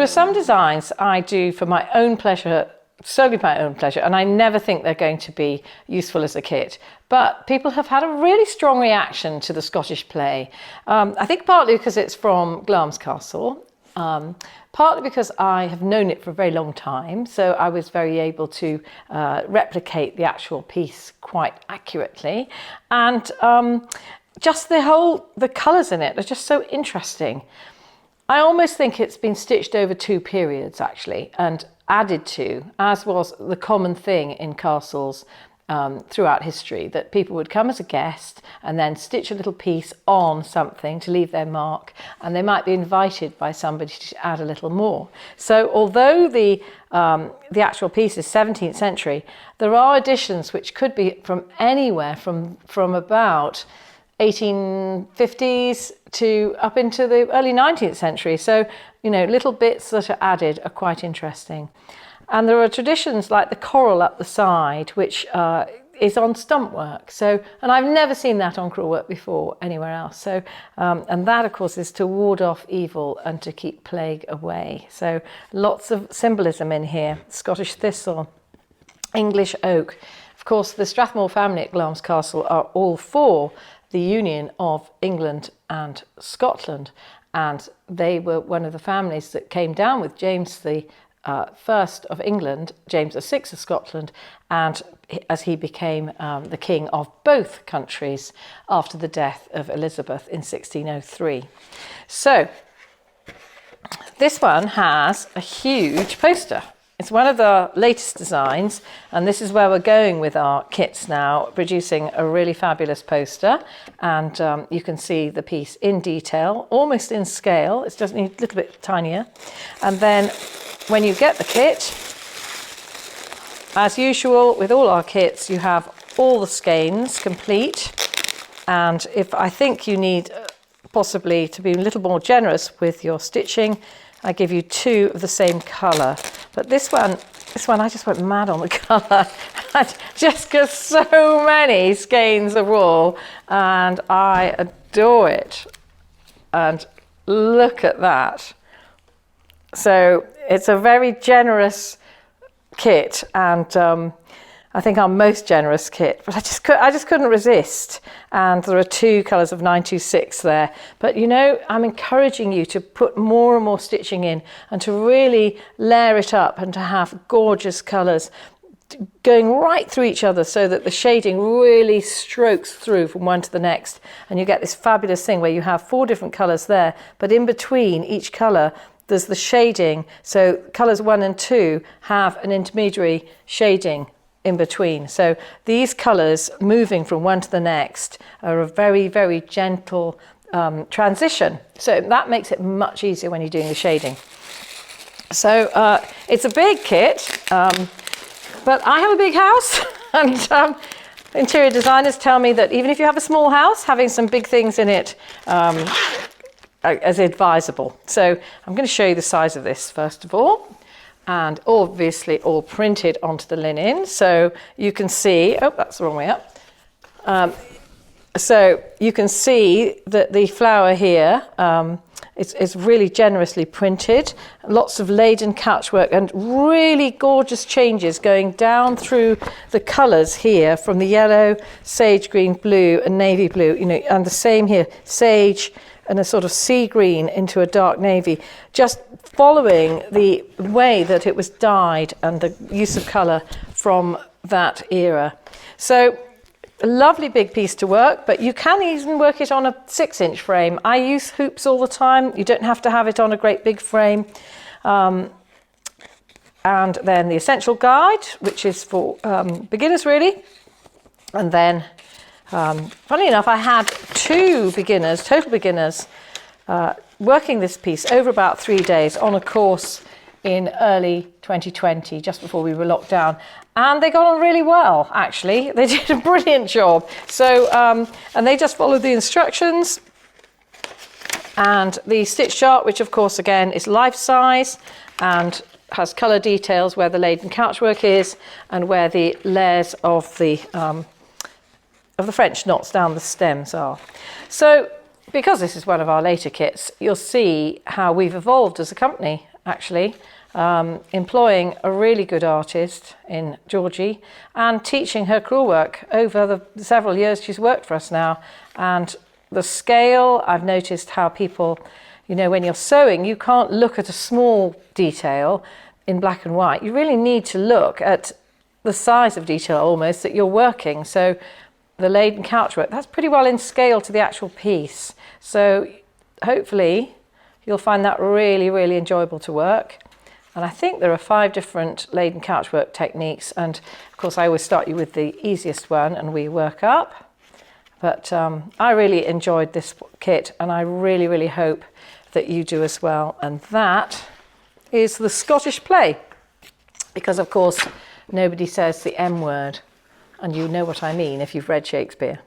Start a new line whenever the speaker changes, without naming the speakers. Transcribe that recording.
are some designs I do for my own pleasure, solely my own pleasure, and I never think they're going to be useful as a kit. But people have had a really strong reaction to the Scottish play. I think partly because it's from Glamis Castle, partly because I have known it for a very long time, so I was very able to replicate the actual piece quite accurately. And just the colours in it are just so interesting. I almost think it's been stitched over 2 periods actually, and added to, as was the common thing in castles throughout history, that people would come as a guest and then stitch a little piece on something to leave their mark, and they might be invited by somebody to add a little more. So although the actual piece is 17th century, there are additions which could be from anywhere from about 1850s to up into the early 19th century. So, you know, little bits that are added are quite interesting. And there are traditions like the coral up the side, which is on stump work. So, and I've never seen that on crewel work before anywhere else. So, and that of course is to ward off evil and to keep plague away. So lots of symbolism in here. Scottish thistle, English oak. Of course, the Strathmore family at Glamis Castle are all for the union of England and Scotland, and they were one of the families that came down with James the First of England, James VI of Scotland, and as he became the king of both countries after the death of Elizabeth in 1603. So this one has a huge poster. It's one of the latest designs, and this is where we're going with our kits now, producing a really fabulous poster. And you can see the piece in detail, almost in scale. It's just a little bit tinier. And then when you get the kit, as usual with all our kits, you have all the skeins complete. And if I think you need possibly to be a little more generous with your stitching, I give you 2 of the same colour. But this one, I just went mad on the colour. I just got so many skeins of wool, and I adore it. And look at that. So it's a very generous kit, and I think our most generous kit, but I just couldn't resist. And there are 2 colours of 926 there. But you know, I'm encouraging you to put more and more stitching in and to really layer it up and to have gorgeous colours going right through each other so that the shading really strokes through from one to the next. And you get this fabulous thing where you have 4 different colours there, but in between each colour, there's the shading. So colours 1 and 2 have an intermediary shading in between. So these colours moving from one to the next are a very, very gentle transition. So that makes it much easier when you're doing the shading. So it's a big kit, but I have a big house, and interior designers tell me that even if you have a small house, having some big things in it is advisable. So I'm going to show you the size of this first of all. And obviously all printed onto the linen. So you can see, oh, that's the wrong way up. So you can see that the flower here is really generously printed. Lots of laden couchwork and really gorgeous changes going down through the colours here from the yellow, sage green, blue and navy blue, you know, and the same here, sage and a sort of sea green into a dark navy, just following the way that it was dyed and the use of colour from that era. So a lovely big piece to work, but you can even work it on a 6-inch frame. I use hoops all the time. You don't have to have it on a great big frame. And then the essential guide, which is for beginners really. And then funny enough, I had 2 beginners, total beginners, working this piece over about 3 days on a course in early 2020, just before we were locked down. And they got on really well, actually. They did a brilliant job. So, and they just followed the instructions. And the stitch chart, which of course, again, is life size and has colour details where the laden couchwork is and where the layers of the French knots down the stems are. So because this is one of our later kits, you'll see how we've evolved as a company actually, employing a really good artist in Georgie and teaching her crewel work over the several years she's worked for us now. And the scale, I've noticed how people, you know, when you're sewing, you can't look at a small detail in black and white. You really need to look at the size of detail almost that you're working. So the laden couch work, that's pretty well in scale to the actual piece. So hopefully you'll find that really, really enjoyable to work. And I think there are 5 different laden couch work techniques. And of course, I always start you with the easiest one and we work up. But I really enjoyed this kit and I really, really hope that you do as well. And that is the Scottish play. Because of course, nobody says the M word. And you know what I mean if you've read Shakespeare.